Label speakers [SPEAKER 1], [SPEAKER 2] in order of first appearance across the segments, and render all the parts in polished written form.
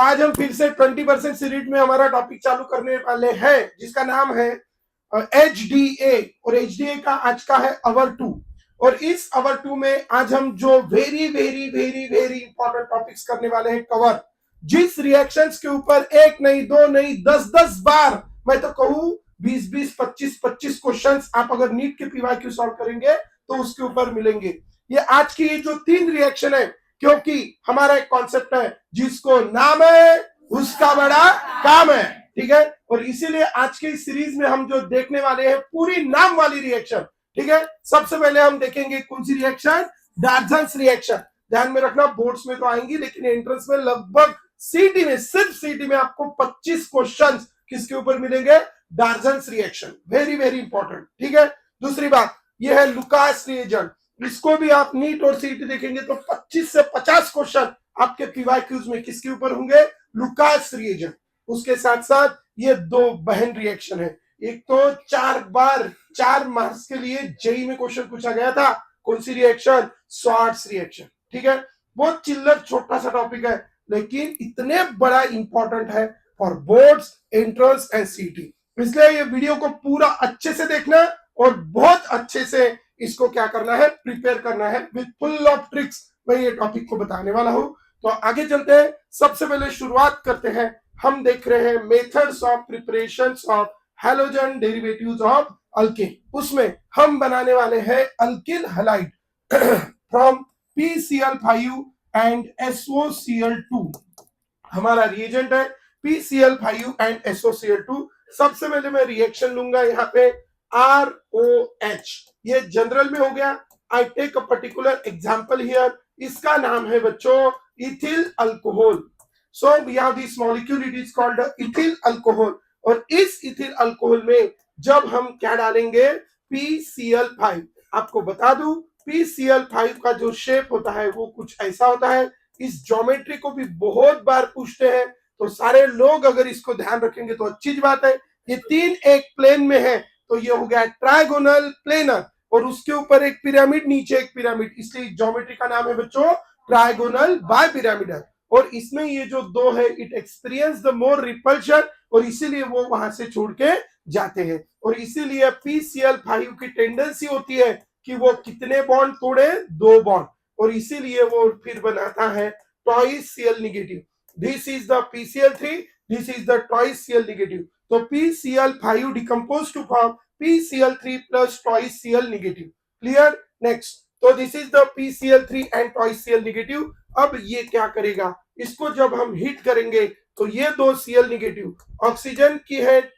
[SPEAKER 1] आज हम फिर से 20% सीरीज में हमारा टॉपिक चालू करने वाले हैं जिसका नाम है HDA और HDA का आज का है अवर 2। और इस अवर 2 में आज हम जो very very very very important topics करने वाले हैं कवर, जिस रिएक्शंस के ऊपर एक नहीं दो नहीं 10-10 बार, मैं तो कहूं 20-20 25-25 क्वेश्चंस आप अगर नीट के पीवाईक्यू सॉल्व करेंगे तो उसके ऊपर मिलेंगे। ये आज की जो 3 रिएक्शन है, क्योंकि हमारा एक कॉन्सेप्ट है जिसको नाम है उसका बड़ा काम है, ठीक है। और इसीलिए आज के इस सीरीज में हम जो देखने वाले हैं पूरी नाम वाली रिएक्शन, ठीक है। सबसे पहले हम देखेंगे कौन सी रिएक्शन, डार्जन्स रिएक्शन। ध्यान में रखना बोर्ड्स में तो आएंगी लेकिन एंट्रेंस में लगभग सीटी में, सिर्फ सीटी में आपको 25 क्वेश्चन किसके ऊपर मिलेंगे, डार्जन्स रिएक्शन, वेरी वेरी इंपॉर्टेंट, ठीक है। दूसरी बात यह है लुकास रिएजेंट, इसको भी आप नीट और सीटी देखेंगे तो 25 से 50 क्वेश्चन आपके पीवाईक्यूज में किसके ऊपर होंगे, लुकास रिएजेंट। उसके साथ साथ ये 2 बहन रिएक्शन है। एक तो 4 बार 4 मार्क्स के लिए जेई में क्वेश्चन पूछा गया था, कौन सी रिएक्शन, स्वार्ट्स रिएक्शन, ठीक है। बहुत चिल्लर छोटा सा टॉपिक है लेकिन इतने बड़ा इंपॉर्टेंट है फॉर बोर्ड्स, एंट्रेंस एंड सीटी। इसलिए ये वीडियो को पूरा अच्छे से देखना और बहुत अच्छे से इसको क्या करना है, प्रिपेयर करना है विद फुल ऑफ ट्रिक्स। मैं ये टॉपिक को बताने वाला हूं तो आगे चलते हैं। सबसे पहले शुरुआत करते हैं, हम देख रहे हैं methods of preparation of halogen derivatives of alkyl. उसमें हम बनाने वाले हैं alkyl halide from PCl5 and SOCl2। हमारा रिएजेंट है PCl5 एंड SOCl2। सबसे पहले मैं रिएक्शन लूंगा यहाँ पे ROH, ये जनरल में हो गया। I take a particular example here, इसका नाम है बच्चों ethyl alcohol. So we have this molecule, it is called ethyl alcohol. और इस इथिल अल्कोहल में जब हम क्या डालेंगे, PCl5। आपको बता दूं PCl5 का जो शेप होता है वो कुछ ऐसा होता है। इस ज्योमेट्री को भी बहुत बार पूछते हैं तो सारे लोग अगर इसको ध्यान रखेंगे तो अच्छी बात है। ये 3 एक प्लेन में है तो ये हो गया ट्राइगोनल प्लेनर, और उसके ऊपर एक पिरामिड, नीचे एक पिरामिड, इसलिए ज्योमेट्री का नाम है बच्चों ट्राइगोनल बाय पिरामिडल। और इसमें ये जो 2 है it experience the more repulsion, और इसीलिए वो वहां से छोड़ के जाते हैं। और इसीलिए PCl5 की टेंडेंसी होती है कि वो कितने बॉन्ड तोड़े, 2 बॉन्ड, और इसीलिए वो फिर बनाता है twice Cl negative. This is the PCl3, this is the twice Cl negative. तो PCl5 decompose to form PCl3 plus twice Cl negative. Clear? Next, तो this is the PCl3 and twice Cl negative. अब ये क्या करेगा, इसको जब हम heat करेंगे तो ये 2 Cl नेगेटिव, ऑक्सीजन की है,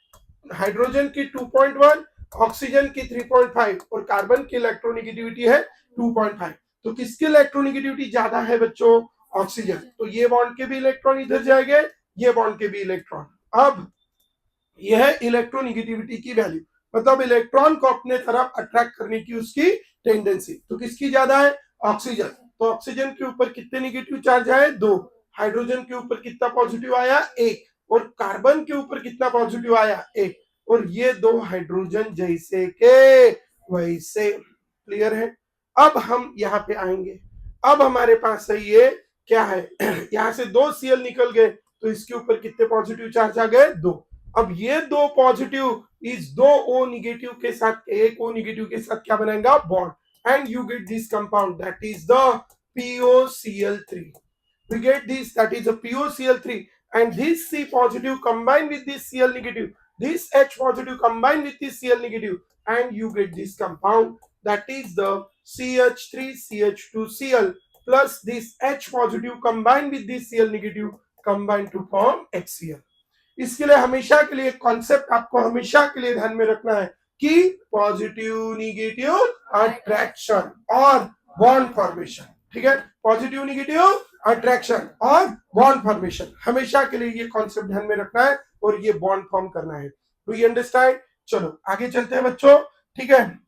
[SPEAKER 1] हाइड्रोजन की 2.1, ऑक्सीजन की 3.5 और कार्बन की इलेक्ट्रोनेगेटिविटी है 2.5। तो किसकी इलेक्ट्रोनेगेटिविटी ज्यादा है बच्चों, ऑक्सीजन। तो ये बॉन्ड के भी इलेक्ट्रॉन इधर जाएंगे, ये बॉन्ड के भी इलेक्ट्रॉन। अब यह है इलेक्ट्रोनेगेटिविटी की वैल्यू, मतलब इलेक्ट्रॉन को अपने तरफ अट्रैक्ट करने की उसकी टेंडेंसी। तो किसकी ज्यादा है, ऑक्सीजन। तो ऑक्सीजन के ऊपर कितने नेगेटिव चार्ज आए, 2। हाइड्रोजन के ऊपर कितना पॉजिटिव आया, 1। और कार्बन के ऊपर कितना पॉजिटिव आया, 1। और ये 2 हाइड्रोजन जैसे के वैसे। क्लियर है? अब हम यहाँ पे आएंगे, अब हमारे पास है ये क्या है यहाँ से 2 Cl निकल गए तो इसके ऊपर कितने पॉजिटिव चार्ज आ गए, 2। अब ये 2 पॉजिटिव इस 2 O निगेटिव के साथ, 1 O निगेटिव के साथ क्या बनाएगा, bond, and you get this compound that is the POCl3. We get this, that is the POCl3, and this C positive combined with this Cl negative, this H positive combined with this Cl negative, and you get this compound that is the CH3CH2Cl plus this H positive combined with this Cl negative combined to form HCl. इसके लिए हमेशा के लिए concept आपको हमेशा के लिए ध्यान में रखना है कि पॉजिटिव निगेटिव अट्रैक्शन और बॉन्ड फॉर्मेशन, ठीक है। पॉजिटिव निगेटिव अट्रैक्शन और बॉन्ड फॉर्मेशन, हमेशा के लिए ये कॉन्सेप्ट ध्यान में रखना है और ये बॉन्ड फॉर्म करना है। Do you understand? चलो आगे चलते हैं बच्चों, ठीक है।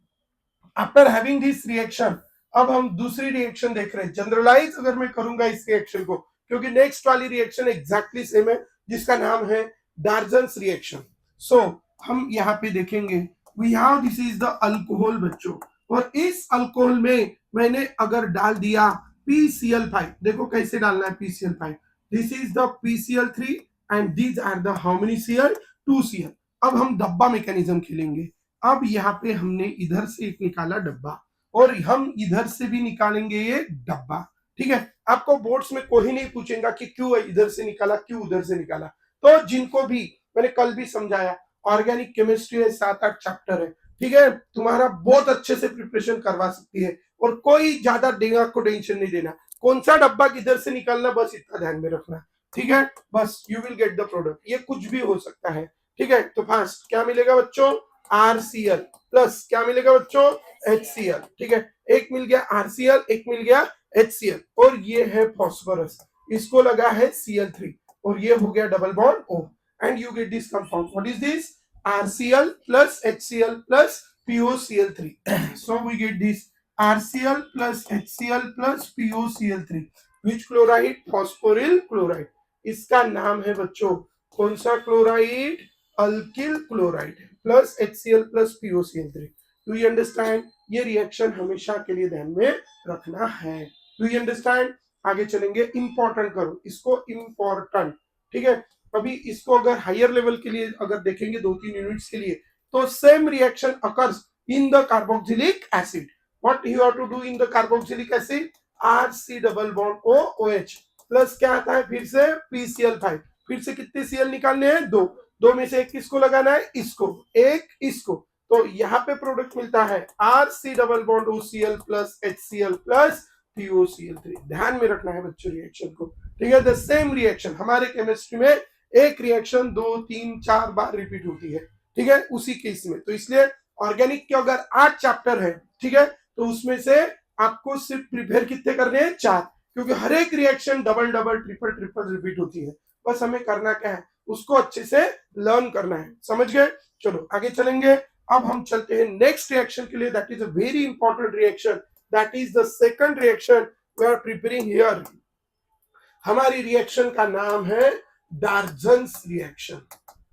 [SPEAKER 1] आफ्टर हैविंग दिस रिएक्शन अब हम दूसरी रिएक्शन देख रहे हैं। जनरलाइज अगर मैं करूंगा इस रिएक्शन को, क्योंकि नेक्स्ट वाली रिएक्शन एग्जैक्टली सेम है जिसका नाम है डार्जन्स रिएक्शन। सो हम यहाँ पे देखेंगे we have this is the alcohol बच्चों, और इस अल्कोहल में मैंने अगर डाल दिया PCl5, देखो कैसे डालना है PCl5। This is the PCl3 and these are the how many Cl, 2Cl। अब हम डब्बा मैकेनिज्म खेलेंगे। अब यहाँ पे हमने इधर से एक निकाला डब्बा और हम इधर से भी निकालेंगे ये डब्बा, ठीक है। आपको बोर्ड्स में कोई नहीं पूछेगा कि क्यों इधर से निकाला, क्यों उधर से निकाला। तो जिनको भी मैंने कल भी समझाया, ऑर्गेनिक केमिस्ट्री है, 7-8 चैप्टर है, ठीक है, तुम्हारा बहुत अच्छे से प्रिपरेशन करवा सकती है और कोई ज्यादा दिमाग को टेंशन नहीं देना, कौन सा डब्बा किधर से निकालना बस इतना ध्यान में रखना, ठीक है। बस you will get the product, ये कुछ भी हो सकता है, ठीक है। तो फास्ट क्या मिलेगा बच्चों, RCl प्लस क्या मिलेगा बच्चों, HCl, ठीक है। एक मिल गया RCl, एक मिल गया HCl और ये है फॉस्फोरस, इसको लगा है Cl3 और ये हो गया double bond O and you get this compound. What is this, RCl plus HCl plus POCl3 so we get this RCl plus HCl plus POCl3 which chloride, phosphoryl chloride। इसका नाम है बच्चों कौन सा chloride, alkyl chloride plus HCl plus POCl3। Do you understand, ये reaction हमेशा के लिए ध्यान में रखना है। डू यू अंडरस्टैंड, आगे चलेंगे, इंपॉर्टेंट करो इसको, इंपॉर्टेंट, ठीक है। अभी इसको अगर हायर लेवल के लिए अगर देखेंगे 2-3 यूनिट्स के लिए, तो same reaction occurs in the carboxylic acid. What you have to do in the carboxylic acid, RC double bond OH plus क्या आता है फिर से PCl5, फिर से कितने Cl निकालने हैं, दो में से एक किसको लगाना है, इसको, एक इसको, तो यहाँ पे प्रोडक्ट मिलता है RC double bond OCl plus HCl plus POCl3। ध्यान में रखना है बच्चों रिएक्शन को, ठीक है। द सेम रिएक्शन हमारे केमिस्ट्री में एक रिएक्शन 2-3-4 बार रिपीट होती है, ठीक है, उसी केस में। तो इसलिए ऑर्गेनिक के अगर 8 चैप्टर है, ठीक है, तो उसमें से आपको सिर्फ प्रिपेयर कितने करने हैं, 4, क्योंकि हर एक reaction double double triple triple repeat होती है। बस हमें करना क्या है, उसको अच्छे से लर्न करना है, समझ गए। चलो आगे चलेंगे। अब हम चलते हैं नेक्स्ट रिएक्शन के लिए, that is a very important reaction, that is the second reaction we are preparing here. हमारी रिएक्शन का नाम है डार्जन्स रिएक्शन,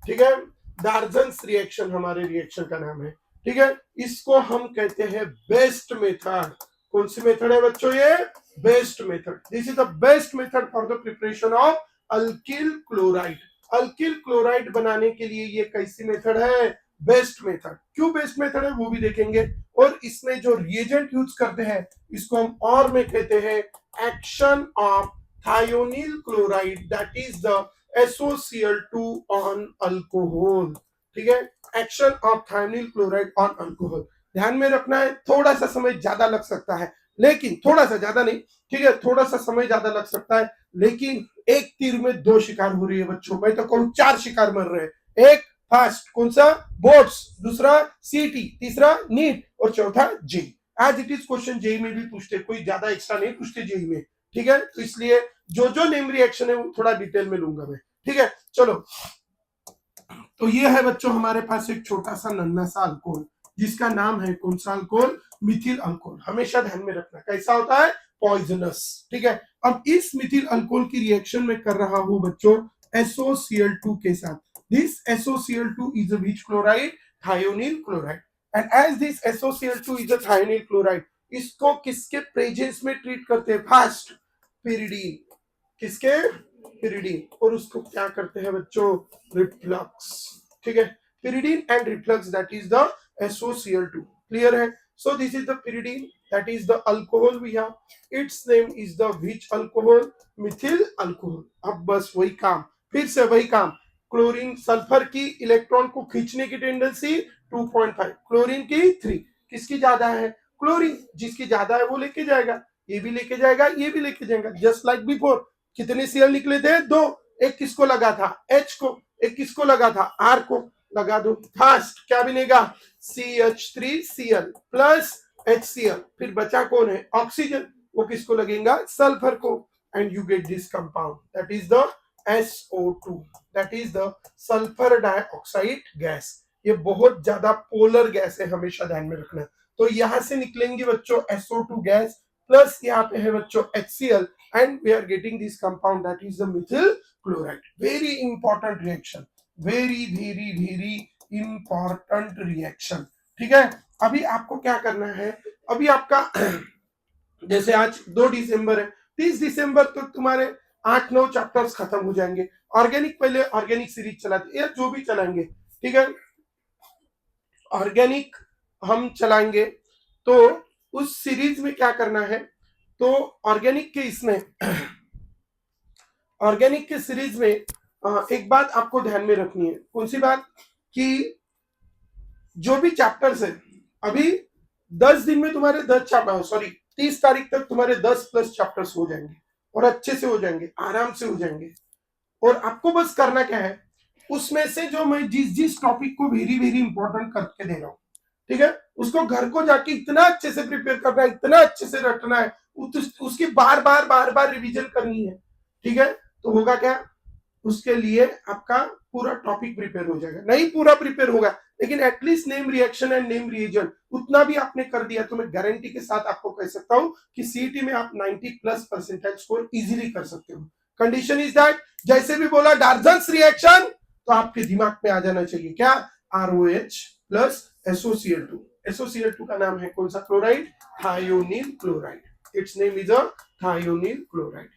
[SPEAKER 1] ठीक है। डार्जन्स रिएक्शन हमारे रिएक्शन का नाम है, ठीक है। इसको हम कहते हैं बेस्ट मेथड। कौन सी मेथड है बच्चों, ये best method. This is the best method for the preparation of alkyl chloride. Alkyl chloride बनाने के लिए ये कैसी मेथड है, बेस्ट मेथड। क्यों बेस्ट मेथड है वो भी देखेंगे। और इसमें जो रिएजेंट यूज करते हैं इसको हम और में कहते हैं action of thionyl chloride, that is the SOCl2 on alcohol, ठीक है। Action of thionyl chloride on alcohol ध्यान में रखना है। थोड़ा सा समय ज्यादा लग सकता है, लेकिन थोड़ा सा, ज्यादा नहीं, ठीक है, थोड़ा सा समय ज्यादा लग सकता है, लेकिन एक तीर में 2 शिकार हो रही है बच्चों, मैं तो कहूं 4 शिकार मर रहे हैं। एक फर्स्ट कौन सा, बोर्ड्स, दूसरा CT, तीसरा नीट और चौथा JEE। As it is question JEE में भी पूछते, कोई ज्यादा एक्स्ट्रा नहीं पूछते JEE में, ठीक है। तो इसलिए जो जो नेम रिएक्शन है वो थोड़ा डिटेल में लूंगा मैं, ठीक है। चलो, तो ये है बच्चों हमारे पास एक छोटा सा नन्हा सा अल्कोहल जिसका नाम है कौन सा अल्कोहल, मिथिल अल्कोहल। हमेशा ध्यान में रखना कैसा होता है, पॉइजनस, ठीक है। अब इस मिथिल अल्कोहल की रिएक्शन में कर रहा हूं बच्चों SOCl2 के साथ। This SOCl2 is a which chloride, thionyl chloride, and as this SOCl2 is a thionyl chloride, इसको किसके प्रेजेंस में ट्रीट करते हैं, फास्ट पिरिडीन, किसके, पिरिडीन, और उसको क्या करते हैं बच्चों, रिफ्लक्स, ठीक है। Pyridine and reflux, that is the SOCl2, clear है। So this is the pyridine, that is the alcohol we have, its name is the which alcohol, methyl alcohol. अब बस वही काम, फिर से वही काम, क्लोरीन सल्फर की इलेक्ट्रॉन को खींचने की टेंडेंसी 2.5, क्लोरीन की 3, किसकी ज्यादा है, क्लोरीन, जिसकी ज्यादा है वो लेके जाएगा, ये भी लेके जाएगा, ये भी लेके जाएगा, जस्ट लाइक बिफोर। कितने Cl निकले थे, 2, एक किसको लगा था, H को, एक किसको लगा था, R को, लगा दो। फास्ट क्या मिलेगा, CH3Cl प्लस HCl, फिर बचा कौन है, ऑक्सीजन, वो किसको लगेगा, सल्फर को, and you get this compound, that is the SO2, that is the sulphur dioxide gas. ये बहुत ज्यादा पोलर गैस है, हमेशा ध्यान में रखना। तो यहां से निकलेंगे बच्चों SO2 गैस, प्लस यहाँ पे है बच्चों HCl, and we are getting this compound, that is the methyl chloride. Very important reaction, very very very important reaction, ठीक है। अभी आपको क्या करना है, अभी आपका जैसे आज 2 दिसंबर है, 30 दिसंबर तो तुम्हारे 8-9 चैप्टर्स खत्म हो जाएंगे। ऑर्गेनिक पहले ऑर्गेनिक सीरीज चलाते या जो भी चलाएंगे, ठीक है, ऑर्गेनिक हम चलाएंगे। तो उस सीरीज में क्या करना है, तो ऑर्गेनिक के इसमें ऑर्गेनिक के सीरीज में एक बात आपको ध्यान में रखनी है। कौन सी बात? कि जो भी चैप्टर्स है, अभी 10 दिन में तुम्हारे 10 चैप्टर, सॉरी 30 तारीख तक तुम्हारे 10 प्लस चैप्टर्स हो जाएंगे और अच्छे से हो जाएंगे, आराम से हो जाएंगे। और आपको बस करना क्या है, उसमें से जो मैं जिस जिस टॉपिक को वेरी वेरी इंपॉर्टेंट करके दे रहा हूँ, ठीक है, उसको घर को जाके इतना अच्छे से प्रिपेयर करना है, इतना अच्छे से रटना है, उसकी बार बार रिवीजन करनी है, ठीक है। तो होगा क्या, उसके लिए आपका पूरा टॉपिक प्रिपेयर हो जाएगा। नहीं पूरा प्रिपेयर होगा, लेकिन at least name reaction and name reagent उतना भी आपने कर दिया तो मैं गारंटी के साथ आपको कह सकता हूं कि सीईटी में आप 90+ % स्कोर इजीली कर सकते हो। कंडीशन इज दैट, जैसे भी बोला डार्जन्स रिएक्शन, तो आपके दिमाग में आ जाना चाहिए क्या, ROH प्लस SOCl2। SOCl2 का नाम है कौन सा chloride? Thionyl chloride. Its name is a thionyl chloride.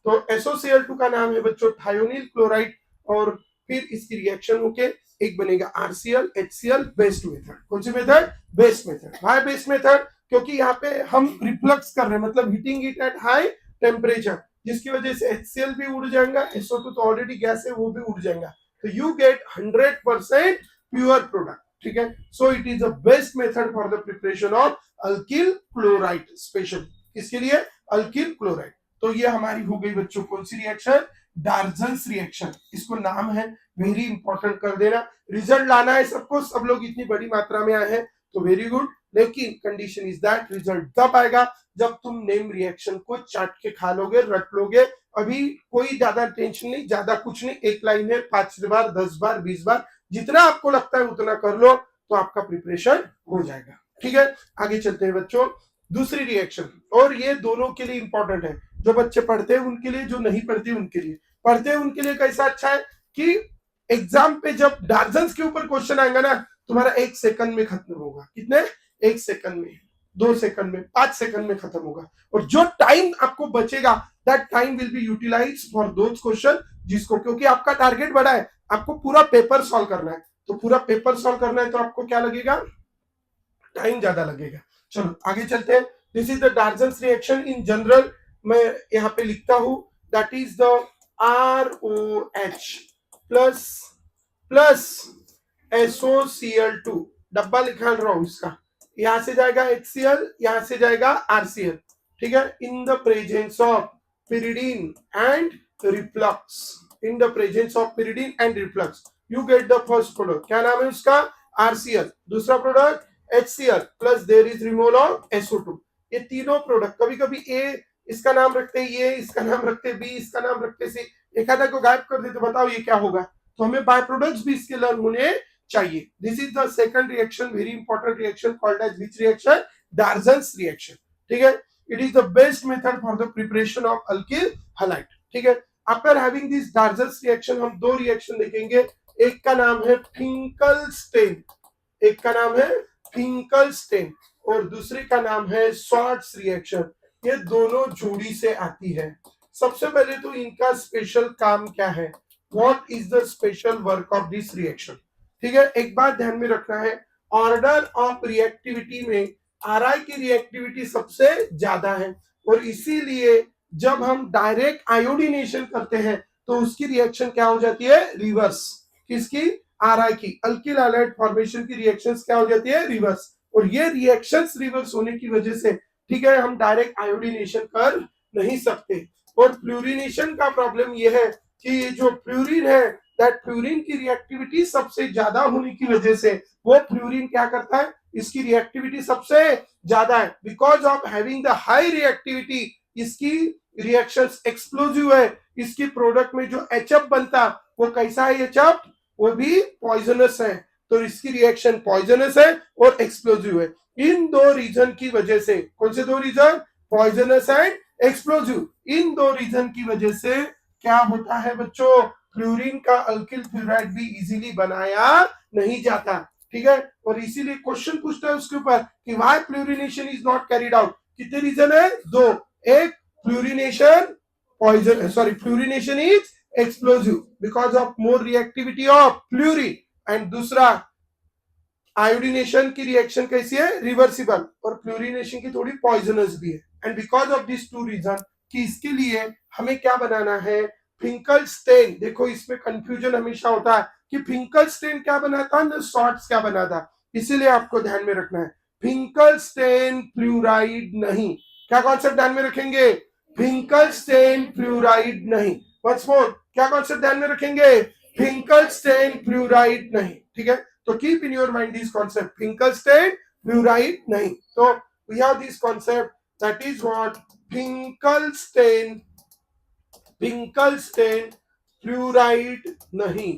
[SPEAKER 1] तो SOCl2 का नाम है बच्चों थायोनील क्लोराइड, और फिर इसकी रिएक्शन होके एक बनेगा RCl HCl बेस्ट मेथड। कौन सी method? Best method. Why best method? क्योंकि यहाँ पे हम रिफ्लक्स कर रहे हैं, मतलब heating it at high temperature, जिसकी वजह से HCl भी उड़ जाएगा, SO2 तो ऑलरेडी गैस है वो भी उड़ जाएगा, तो यू गेट 100% प्योर प्रोडक्ट, ठीक है। सो it is the best method for the preparation of alkyl chloride, special इसके लिए अल्किल क्लोराइड। तो ये हमारी हो गई बच्चों कौन सी रिएक्शन? Darzens reaction. इसको नाम है, वेरी इंपॉर्टेंट कर देना। रिजल्ट लाना है सबको, सब लोग इतनी बड़ी मात्रा में आए हैं तो वेरी गुड, लेकिन कंडीशन इज दैट रिजल्ट तब आएगा जब तुम नेम रिएक्शन को चाट के खा लोगे, रट लोगे। अभी कोई ज्यादा टेंशन नहीं, ज्यादा कुछ नहीं, एक लाइन है, 5 बार 10 बार 20 बार जितना आपको लगता है उतना कर लो, तो आपका प्रिपरेशन हो जाएगा, ठीक है। आगे चलते हैं बच्चों, दूसरी रिएक्शन, और ये दोनों के लिए इंपॉर्टेंट है, जो बच्चे पढ़ते हैं उनके लिए, जो नहीं पढ़ते उनके लिए। पढ़ते हैं उनके लिए कैसा अच्छा है कि एग्जाम पे जब डार्जन्स के ऊपर क्वेश्चन आएगा ना, तुम्हारा 1 सेकंड में खत्म होगा। कितने? 1 सेकंड में, 2 सेकंड में, 5 सेकंड में खत्म होगा। और जो टाइम आपको बचेगा, that time will be utilized for those question जिसको, क्योंकि आपका टारगेट बड़ा है, आपको पूरा पेपर सॉल्व करना है, तो पूरा पेपर सॉल्व करना है तो आपको क्या लगेगा? टाइम ज्यादा लगेगा। चलो आगे चलते हैं। This is the Darzens reaction in general, मैं यहाँ पे लिखता हूं, that is the ROH plus plus SOCl2, डब्बा लिखा रहा हूं इसका, यहां से जाएगा HCl, यहां से जाएगा RCl, ठीक है, in the presence of pyridine and reflux, in the presence of pyridine and reflux you get the first product. क्या नाम है उसका? RCl। दूसरा product HCl plus there is removal of SO2। ये तीनों प्रोडक्ट, कभी कभी ए इसका नाम रखते हैं, ये इसका नाम रखते हैं, बी इसका नाम रखते सी, एक आधा को गायब कर दे तो बताओ ये क्या होगा। तो हमें बाय प्रोडक्ट्स भी इसके लर्न होने चाहिए। This is the second reaction, very important reaction, called as which reaction? Darzens reaction, ठीक है। It is the best method for the preparation of alkyl halide, ठीक है। After having this Darzens reaction हम दो reaction देखेंगे, एक का नाम है फिंकलस्टेन, एक का नाम है फिंकलस्टेन, और दूसरे का नाम है शॉर्ट्स रिएक्शन। ये दोनों जोड़ी से आती है। सबसे पहले तो इनका स्पेशल काम क्या है, what is the special work of this reaction, ठीक है। एक बात ध्यान में रखना है, ऑर्डर ऑफ रिएक्टिविटी में RI की रिएक्टिविटी सबसे ज्यादा है, और इसीलिए जब हम डायरेक्ट आयोडीनेशन करते हैं तो उसकी रिएक्शन क्या हो जाती है? रिवर्स। किसकी? RI की, अल्किल हैलाइड फॉर्मेशन की रिएक्शंस क्या हो जाती है? रिवर्स। और ये रिएक्शंस रिवर्स होने की वजह से, ठीक है, हम डायरेक्ट आयोडीनेशन कर नहीं सकते। और फ्लोरीनेशन का प्रॉब्लम ये है कि जो फ्लोरीन है, दैट फ्लोरीन की रिएक्टिविटी सबसे ज्यादा होने की वजह से वो फ्लोरीन क्या करता है? इसकी रिएक्टिविटी सबसे ज्यादा है, because of having the high reactivity, इसकी रिएक्शंस एक्सप्लोजिव है। इसकी प्रोडक्ट में जो HF बनता वो कैसा है? HF वो भी पॉइजनस है, तो इसकी रिएक्शन पॉइजनस है और एक्सप्लोजिव है। इन दो रीजन की वजह से, कौन से दो रीजन? Poisonous and explosive. इन दो रीजन की वजह से क्या होता है बच्चों? फ्लोरीन का अल्किल फ्लोराइड भी इजीली बनाया नहीं जाता, ठीक है। और इसीलिए क्वेश्चन पूछता है उसके ऊपर कि why fluorination is not carried out. कितने रीजन है? दो। एक fluorination poison, sorry, fluorination is explosive because of more reactivity of fluorine. and दूसरा आयोडीनेशन की रिएक्शन कैसी है, रिवर्सिबल, और फ्लोरिनेशन की थोड़ी पॉइजनस भी है. And because of this two reason कि इसके लिए हमें क्या बनाना है, फिंकलस्टेन. देखो इसमें कंफ्यूजन हमेशा होता है कि फिंकलस्टेन क्या बनाता है, शॉर्ट्स क्या बनाता, इसीलिए आपको ध्यान में रखना है फिंकलस्टेन फ्लूराइड नहीं. क्या कॉन्सेप्ट ध्यान में रखेंगे, फिंकलस्टेन फ्लूराइड नहीं. वंस मोर, क्या कॉन्सेप्ट ध्यान में रखेंगे, फिंकलस्टेन फ्लूराइड नहीं. ठीक है, तो keep in your mind this concept, Finkelstein fluoride नहीं. तो we have this concept, that is what, Finkelstein fluoride नहीं.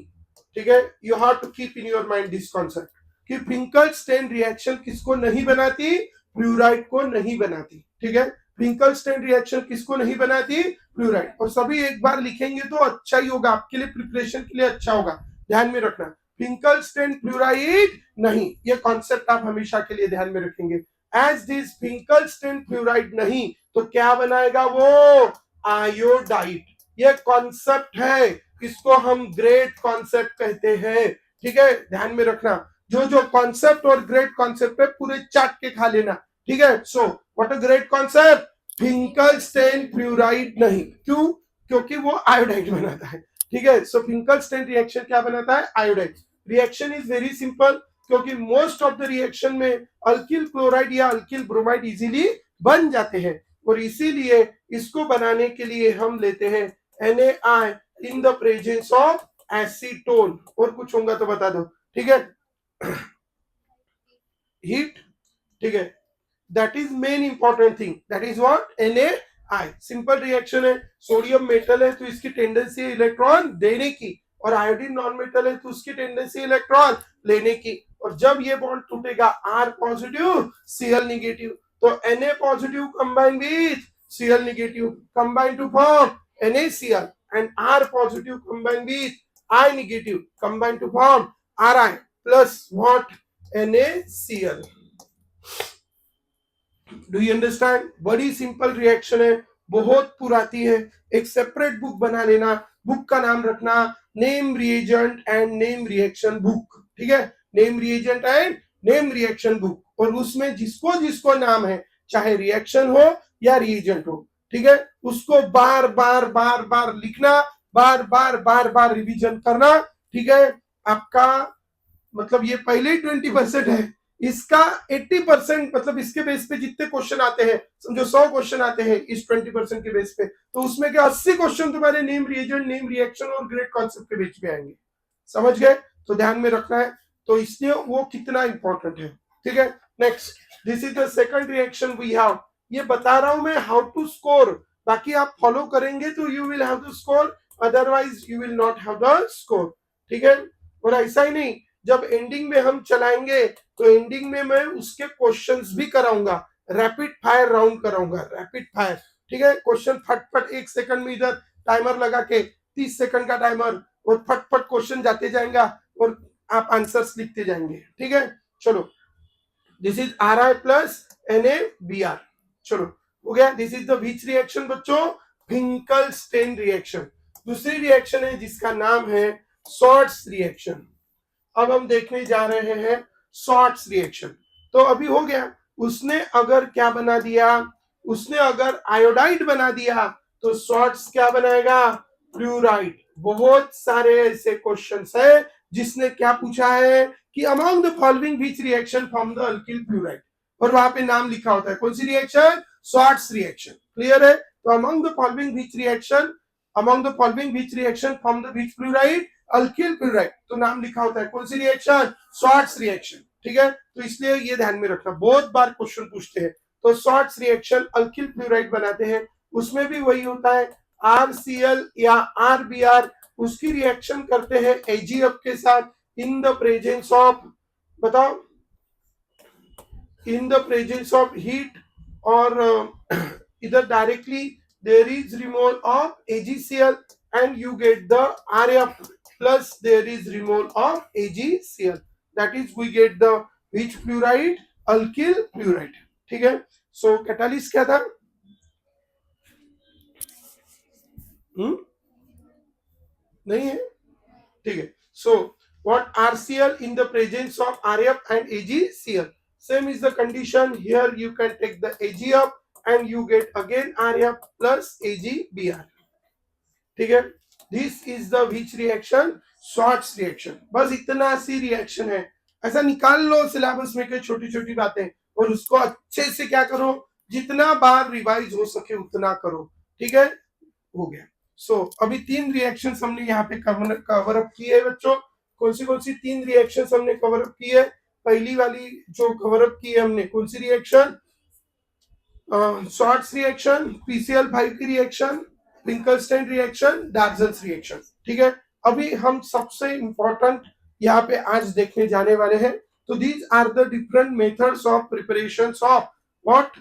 [SPEAKER 1] ठीक है, you have to keep in your mind this concept कि फिंकलस्टेन रिएक्शन किसको नहीं बनाती, फ्लूराइड को नहीं बनाती. ठीक है, फिंकलस्टेन रिएक्शन किसको नहीं बनाती, फ्लूराइड. और सभी एक बार लिखेंगे तो अच्छा ही होगा, आपके लिए प्रिपरेशन के लिए अच्छा होगा. ध्यान में रखना, फिंकलस्टेन फ्लूराइड नहीं, ये कॉन्सेप्ट आप हमेशा के लिए ध्यान में रखेंगे. एज दिस फिंकलस्टेन फ्लूराइड नहीं, तो क्या बनाएगा वो, आयोडाइड. ये कॉन्सेप्ट है, इसको हम ग्रेट कॉन्सेप्ट कहते हैं. ठीक है, ध्यान में रखना, जो जो कॉन्सेप्ट और ग्रेट कॉन्सेप्ट है पूरे चाट के खा लेना. ठीक है, so what a great concept, Finkelstein fluoride नहीं. क्यों, क्योंकि वो आयोडाइड बनाता है. ठीक है, सो फिंकलस्टेन रिएक्शन क्या बनाता है, iodide. Reaction is very simple, क्योंकि मोस्ट ऑफ द रिएक्शन में अल्किल क्लोराइड या अल्किल ब्रोमाइड इजीली बन जाते हैं, और इसीलिए इसको बनाने के लिए हम लेते हैं NaI in the presence of acetone. और कुछ होगा तो बता दो. ठीक है, हीट. ठीक है, that is main important thing, that is what, NaI. Simple reaction है, सोडियम मेटल है तो इसकी टेंडेंसी है इलेक्ट्रॉन देने की, और आयोडीन नॉन मेटल है तो उसकी टेंडेंसी इलेक्ट्रॉन लेने की. और जब ये बॉन्ड टूटेगा, R पॉजिटिव Cl निगेटिव, तो Na positive combine with Cl negative combine to form NaCl, and R positive combine with I negative combine to form Ri plus what, NaCl. Do you understand, बड़ी simple reaction है, बहुत पुराती है. एक separate book बना लेना, book का नाम रखना name reagent and name reaction book. ठीक है, name reagent and name reaction book, और उसमें जिसको जिसको नाम है, चाहे रिएक्शन हो या रिएजेंट हो, ठीक है, उसको बार बार बार बार लिखना, बार बार बार बार रिवीजन करना. ठीक है, आपका मतलब ये पहले ही 20% है, इसका 80%, मतलब इसके बेस पे जितने क्वेश्चन आते हैं, समझो 100 क्वेश्चन आते हैं इस 20% के बेस पे, तो उसमें के 80 क्वेश्चन तुम्हारे नेम रिएजेंट, नेम रिएक्शन और ग्रेट कॉन्सेप्ट के बेस पे आएंगे. समझ गए, तो ध्यान में रखना है, तो इसलिए वो कितना इंपॉर्टेंट है. ठीक है, next, this is the second reaction we have. ये बता रहा हूं मैं हाउ टू स्कोर, बाकी आप फॉलो करेंगे तो you will have the score, otherwise you will not have the score. ठीक है, और ऐसा ही नहीं, जब एंडिंग में हम चलाएंगे तो एंडिंग में मैं उसके क्वेश्चंस भी कराऊंगा, रैपिड फायर राउंड कराऊंगा, रैपिड फायर. ठीक है, क्वेश्चन फटफट 1 सेकंड में इधर टाइमर लगा के 30 सेकंड का टाइमर, और फटफट क्वेश्चन जाते जाएगा और आप आंसर्स लिखते जाएंगे. ठीक है, चलो, this is Ri plus NaBr. चलो, हो गया. This is the which reaction बच्चों, फिंकलस्टेन रिएक्शन. दूसरी रिएक्शन है जिसका नाम है शॉर्ट्स रिएक्शन. अब हम देखने जा रहे हैं शॉर्ट्स रिएक्शन. तो अभी हो गया, उसने अगर क्या बना दिया, उसने अगर आयोडाइड बना दिया, तो शॉर्ट्स क्या बनाएगा, फ्लूराइड. बहुत सारे ऐसे क्वेश्चंस है जिसने क्या पूछा है कि among the following which reaction form the alkyl fluoride, और वहां पे नाम लिखा होता है, कौन सी रिएक्शन, शॉर्ट्स रिएक्शन. क्लियर है, तो among the following which reaction, among the following which reaction form the which fluoride, alkyl chloride, तो नाम लिखा होता है कौन सी रिएक्शन, शॉर्ट्स रिएक्शन. ठीक है, तो इसलिए ये ध्यान में रखना, बहुत बार क्वेश्चन पूछते हैं. तो शॉर्ट्स रिएक्शन अल्किल क्लोराइड बनाते हैं, उसमें भी वही होता है, RCl या RBr, उसकी रिएक्शन करते हैं AgF के साथ इन द प्रेजेंस ऑफ, बताओ, in the presence of heat, और इधर directly there is removal of AgCl and you get the RF plus there is removal of AgCl, that is we get the which fluoride, alkyl fluoride. ठीक है, सो catalyst क्या था, नहीं है, ठीक है. So what RCl in the presence of RF and AgCl, same is the condition here. You can take the Ag up and you get again RF plus AgBr. ठीक है. This is the which reaction, Swarts reaction. बस इतना सी reaction है. ऐसा निकाल लो syllabus में के छोटी छोटी बातें और उसको अच्छे से क्या करो, जितना बार रिवाइज हो सके उतना करो. ठीक है, हो गया. सो अभी 3 रिएक्शन हमने यहाँ पे कवर अप की है बच्चों. कौन सी 3 रिएक्शन हमने कवर अप की है? पहली वाली जो कवर अप की है हमने, कौन सी रिएक्शन? शॉर्ट्स रिएक्शन, PCl5 की रिएक्शन, विंकलस्टाइन रिएक्शन, डार्जन्स रिएक्शन. ठीक है. अभी हम सबसे इंपॉर्टेंट यहाँ पे आज देखने जाने वाले हैं. तो these are the different methods of preparation of what?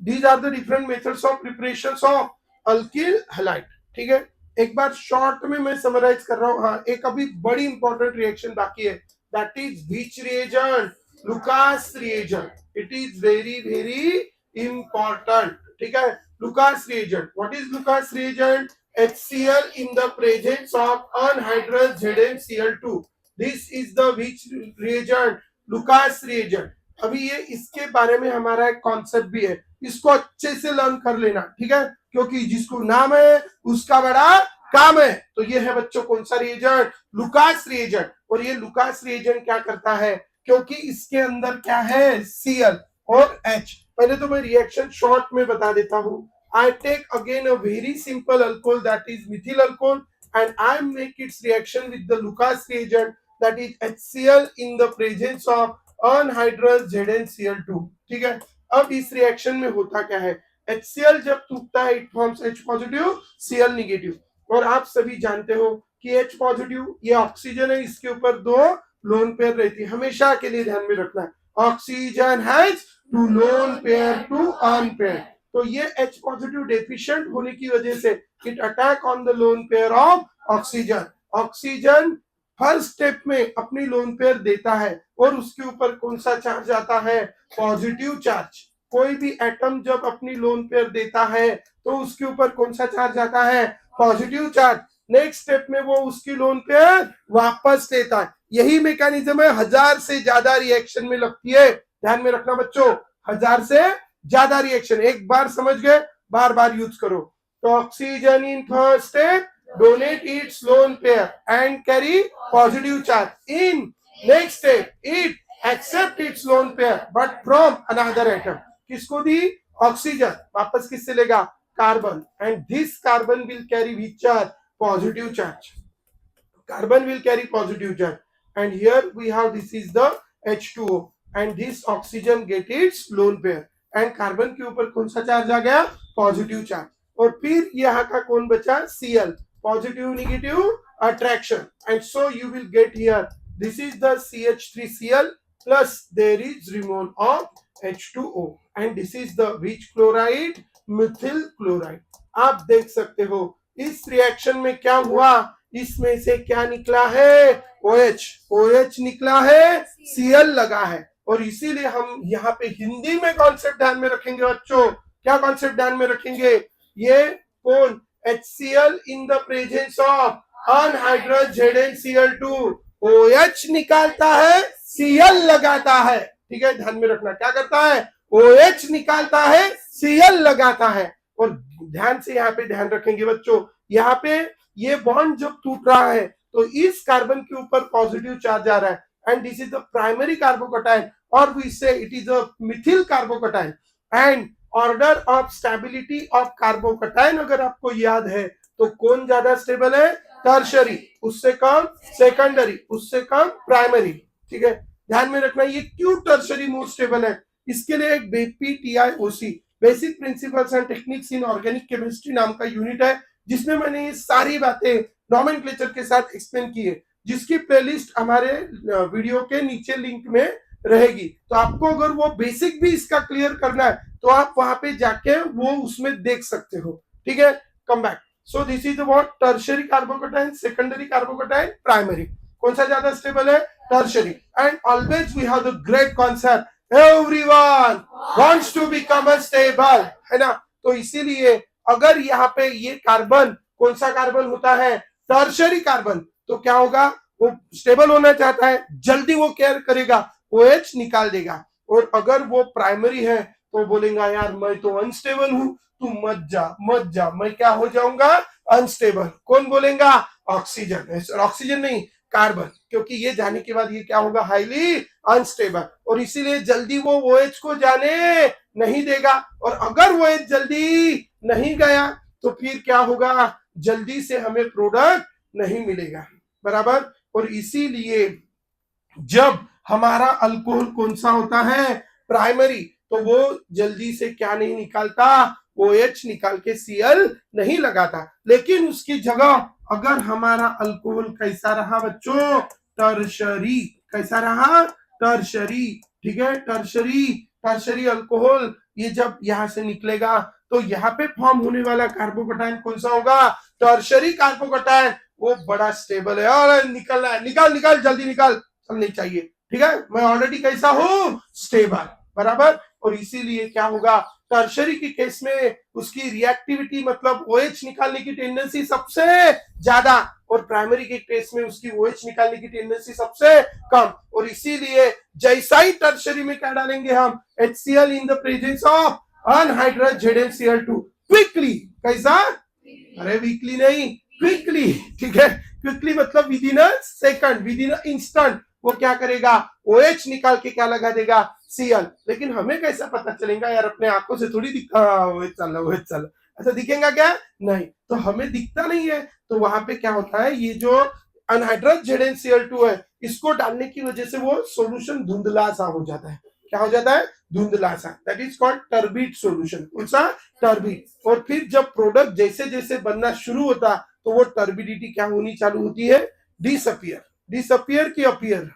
[SPEAKER 1] These are the different methods of preparation of alkyl halide. ठीक है, एक बार शॉर्ट में मैं समराइज कर रहा हूँ. हाँ, एक अभी बड़ी इंपॉर्टेंट रिएक्शन बाकी है. That is which reagent? Lucas reagent. It is very very important. ठीक है, Lucas reagent. What is Lucas reagent? HCl in the presence of anhydrous ZnCl2. This is the which reagent? Lucas reagent. अभी ये इसके बारे में हमारा एक concept भी है, इसको अच्छे से लर्न कर लेना. ठीक है, क्योंकि जिसको नाम है उसका बड़ा काम है. तो ये है बच्चों कौन सा रिएजेंट? Lucas reagent. और ये लुकास रिएजेंट क्या करता है? क्योंकि इसके अंदर क्या है? Cl और H. पहले तो मैं रिएक्शन शॉर्ट में बता देता हूं. I take again a very simple alcohol, that is methyl alcohol, and I make its reaction with the Lucas reagent, that is HCl in the presence of anhydrous ZnCl2. ठीक है. अब इस reaction में होता क्या है? HCl जब टूटता है, it forms H positive, Cl negative. और आप सभी जानते हो कि H पॉजिटिव ये ऑक्सीजन है, इसके ऊपर 2 लोन पेयर रहती है. हमेशा के लिए ध्यान में रखना है, oxygen has 2 lone pair two unpair. तो ये H पॉजिटिव डेफिशिएंट होने की वजह से it attack on the lone pair of oxygen. Oxygen first step में अपनी लोन पेयर देता है और उसके ऊपर कौन सा चार्ज आता है? Positive charge. कोई भी एटम जब अपनी लोन पेयर देता है तो उसके ऊपर कौन सा चार्ज आता है? Positive charge. नेक्स्ट स्टेप में वो उसकी लोन पेयर वापस लेता है. यही मैकेनिज्म है, 1000 से ज्यादा रिएक्शन में लगती है. ध्यान में रखना बच्चों, 1000 से ज्यादा रिएक्शन. एक बार समझ गए, बार बार यूज करो. तो oxygen in first step donate its lone pair and carry positive charge. In next step it accept its lone pair but from another atom. किसको दी? ऑक्सीजन. वापस किससे लेगा? Carbon. And this carbon will carry which charge? Positive charge. Carbon will carry positive charge, and here we have, this is the H2O, and this oxygen get its lone pair, and carbon के ऊपर कौन सा charge आ गया? Positive charge. और फिर यहाँ का कौन बचा? Cl. Positive negative attraction, and so you will get here, this is the CH3Cl plus there is remnant of H2O, and this is the which chloride? methyl chloride. आप देख सकते हो इस रिएक्शन में क्या हुआ? इसमें से क्या निकला है? OH. OH निकला है, Cl लगा है. और इसीलिए हम यहाँ पे हिंदी में कॉन्सेप्ट ध्यान में रखेंगे बच्चों. क्या कॉन्सेप्ट ध्यान में रखेंगे? ये कौन? HCl in the presence of anhydrous ZnCl2. OH निकालता है, Cl लगाता है. ठीक है, ध्यान में रखना. क्या करता है? OH निकालता है, Cl लगाता है. और ध्यान से यहाँ पे ध्यान रखेंगे बच्चों, यहाँ पे ये बॉन्ड जब टूट रहा है तो इस कार्बन के ऊपर पॉजिटिव चार्ज आ रहा है, and this is the primary carbocation, और वी से it is a Mithil carbocation. And order of stability of carbocation अगर आपको याद है तो कौन ज्यादा स्टेबल है? टर्शरी. उससे कम सेकेंडरी, उससे कम प्राइमरी. ठीक है, ध्यान में रखना. ये क्यों टर्शरी मोर स्टेबल है? इसके लिए एक BPTIOC, basic principles and techniques in organic chemistry नाम का यूनिट है, जिसमें मैंने ये सारी बातें नॉमेनक्लेचर के साथ एक्सप्लेन की है, जिसकी प्लेलिस्ट हमारे वीडियो के नीचे लिंक में रहेगी. तो आपको अगर वो बेसिक भी इसका क्लियर करना है तो आप वहां पे जाके वो उसमें देख सकते हो. ठीक है, come back. So this is what? Tertiary carbocation, secondary carbocation, primary. कौन सा ज्यादा स्टेबल है? Tertiary. And always we have the great concept, everyone wants to become stable, है ना. तो इसीलिए अगर यहाँ पे ये कार्बन कौन सा कार्बन होता है, टर्शरी कार्बन। तो क्या होगा, वो स्टेबल होना चाहता है, जल्दी वो केयर करेगा, OH निकाल देगा। और अगर वो प्राइमरी है तो बोलेगा यार मैं तो अनस्टेबल हूं, तू मत जा मत जा, मैं क्या हो जाऊंगा, अनस्टेबल। कौन बोलेगा, ऑक्सीजन, ऑक्सीजन नहीं कार्बन, क्योंकि ये जाने के बाद ये क्या होगा, हाईली अनस्टेबल, और इसीलिए जल्दी वो OH को जाने नहीं देगा। और अगर OH जल्दी नहीं गया तो फिर क्या होगा, जल्दी से हमें प्रोडक्ट नहीं मिलेगा, बराबर। और इसीलिए जब हमारा अल्कोहल कौन सा होता है, प्राइमरी, तो वो जल्दी से क्या नहीं निकालता, OH निकाल के Cl नहीं लगाता। लेकिन उसकी जगह अगर हमारा अल्कोहल कैसा रहा बच्चों, टर्शरी, कैसा रहा, टर्शरी, ठीक है, टर्शरी, टर्शरी अल्कोहल, ये जब यहां से निकलेगा तो यहाँ पे फॉर्म होने वाला कार्बोकटायन कौन सा होगा, टर्शरी कार्बोकटायन, वो बड़ा स्टेबल है। और निकलना है, निकाल निकाल जल्दी निकाल, सब नहीं चाहिए, ठीक है, मैं ऑलरेडी कैसा हूं, स्टेबल, बराबर। और इसीलिए क्या होगा, टर्शरी के केस में उसकी रिएक्टिविटी मतलब OH निकालने की टेंडेंसी सबसे ज्यादा, और प्राइमरी के केस में उसकी OH निकालने की टेंडेंसी सबसे कम। और इसीलिए जैसा ही टर्शरी में क्या डालेंगे हम, HCl in the presence of anhydrous ZnCl2, quickly, कैसा, अरे वीकली नहीं, क्विकली, ठीक है, क्विकली मतलब with in a second, with in a instant, वो क्या करेगा, OH निकाल के क्या लगा देगा, Cl। लेकिन हमें कैसा पता चलेगा यार, अपने आंखों से थोड़ी दिखता, OH चल रहा, OH चल रहा, अच्छा दिखेगा क्या, नहीं, तो हमें दिखता नहीं है। तो वहां पे क्या होता है, ये जो अनहाइड्रस ZnCl2 है, इसको डालने की वजह से वो सॉल्यूशन धुंधला सा हो जाता है, क्या हो जाता है, धुंधला सा, that is called turbid solution, कौन सा, टर्बिड। और फिर जब प्रोडक्ट जैसे जैसे बनना शुरू होता तो वो टर्बिडिटी क्या होनी चालू होती है, डिसअपियर, डिसअपियर की अपियर,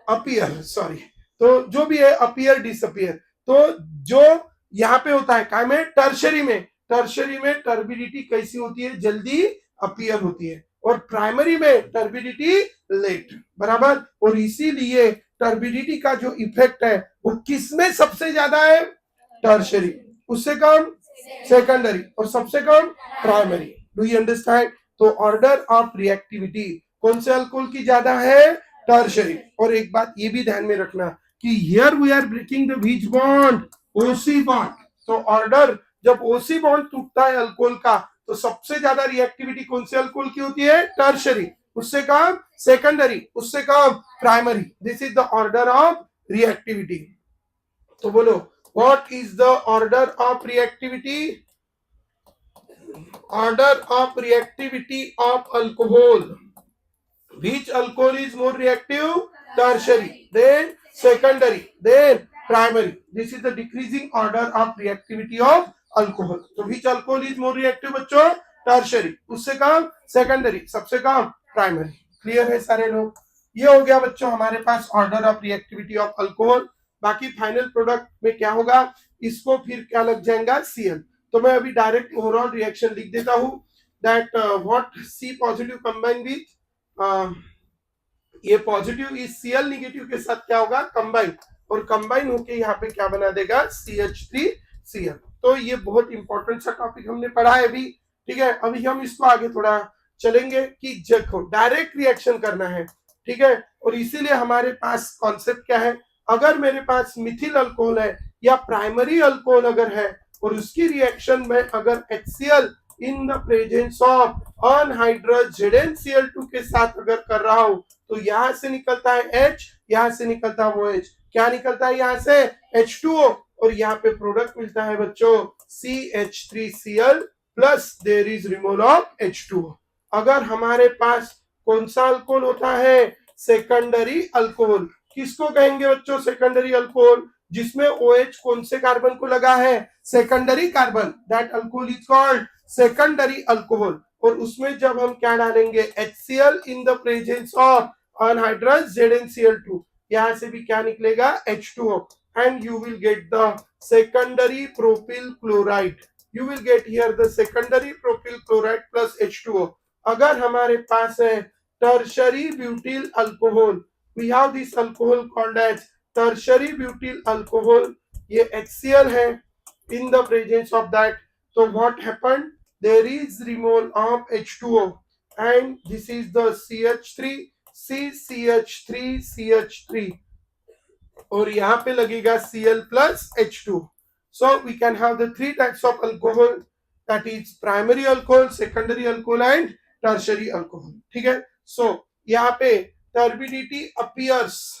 [SPEAKER 1] अपियर, सॉरी, तो जो भी है अपियर डिसअपियर। तो जो यहाँ पे होता है क्या में, टर्शरी में, टर्शरी में टर्बिडिटी कैसी होती है, जल्दी अपियर होती है, और प्राइमरी में टर्बिडिटी लेट, बराबर। और इसीलिए टर्बिडिटी का जो इफेक्ट है वो किसमें सबसे ज्यादा है, टर्शरी, उससे कम सेकेंडरी, और सबसे कम प्राइमरी। Do you understand. तो ऑर्डर ऑफ रिएक्टिविटी कौन से अल्कोहल की ज्यादा है, टर्शरी। और एक बात ये भी ध्यान में रखना कि here we are breaking the which bond, OC bond. तो ऑर्डर जब OC बॉन्ड टूटता है अल्कोहल का, तो सबसे ज्यादा रिएक्टिविटी कौन से अल्कोहल की होती है, टर्शरी, उससे कम सेकेंडरी, उससे कम primary. This is the order of reactivity. तो बोलो what is the order of reactivity, order of reactivity of alcohol, which alcohol is more reactive, tertiary, then secondary, then primary. This is the decreasing order of reactivity of alcohol. So which alcohol is more reactive बच्चों, tertiary, उससे कम secondary, सबसे कम primary। Clear है सारे लोग। ये हो गया बच्चों हमारे पास order of reactivity of alcohol. बाकी फाइनल प्रोडक्ट में क्या होगा, इसको फिर क्या लग जाएगा, Cl। तो मैं अभी डायरेक्ट ओवरऑल रिएक्शन लिख देता हूं, that what C positive combine with, ये पॉजिटिव इस Cl नेगेटिव के साथ क्या होगा, कंबाइन, और कंबाइन होके यहाँ पे क्या बना देगा, CH3Cl। तो ये बहुत इंपॉर्टेंट सा टॉपिक हमने पढ़ा है अभी, ठीक है। अभी हम इसको आगे थोड़ा चलेंगे कि देखो डायरेक्ट रिएक्शन करना है, ठीक है। और इसीलिए हमारे पास कॉन्सेप्ट क्या है, अगर मेरे पास मिथिल अल्कोहल है या प्राइमरी अल्कोहल अगर है, और उसकी रिएक्शन में अगर HCl in the presence of anhydrous ZnCl2 के साथ अगर कर रहा हूं, तो यहां से निकलता है H, यहां से निकलता है OH, क्या निकलता है यहां से, H2O, और यहाँ पे प्रोडक्ट मिलता है बच्चों CH3Cl plus there is removal of H2O। अगर हमारे पास कौन सा अल्कोहल होता है, सेकेंडरी अल्कोहल। किसको कहेंगे बच्चों सेकेंडरी अल्कोहल, जिसमें OH कौन से कार्बन को लगा है, secondary carbon, that alcohol is called secondary alcohol. और उसमें जब हम क्या डालेंगे, HCl in the presence of anhydrous ZnCl2, यहां से भी क्या निकलेगा, H2O, and you will get the secondary propyl chloride, you will get here the secondary propyl chloride plus H2O। अगर हमारे पास है tertiary butyl alcohol, we have this alcohol called as tertiary butyl alcohol, ये HCl है in the presence of that, तो what happened, there is remol of H2O and this is the CH3 CCH3 और यहाँ पे लगेगा Cl plus H2. So we can have the three types of alcohol, that is primary alcohol, secondary alcohol and tertiary alcohol. ठीक है. So यहाँ पे turbidity appears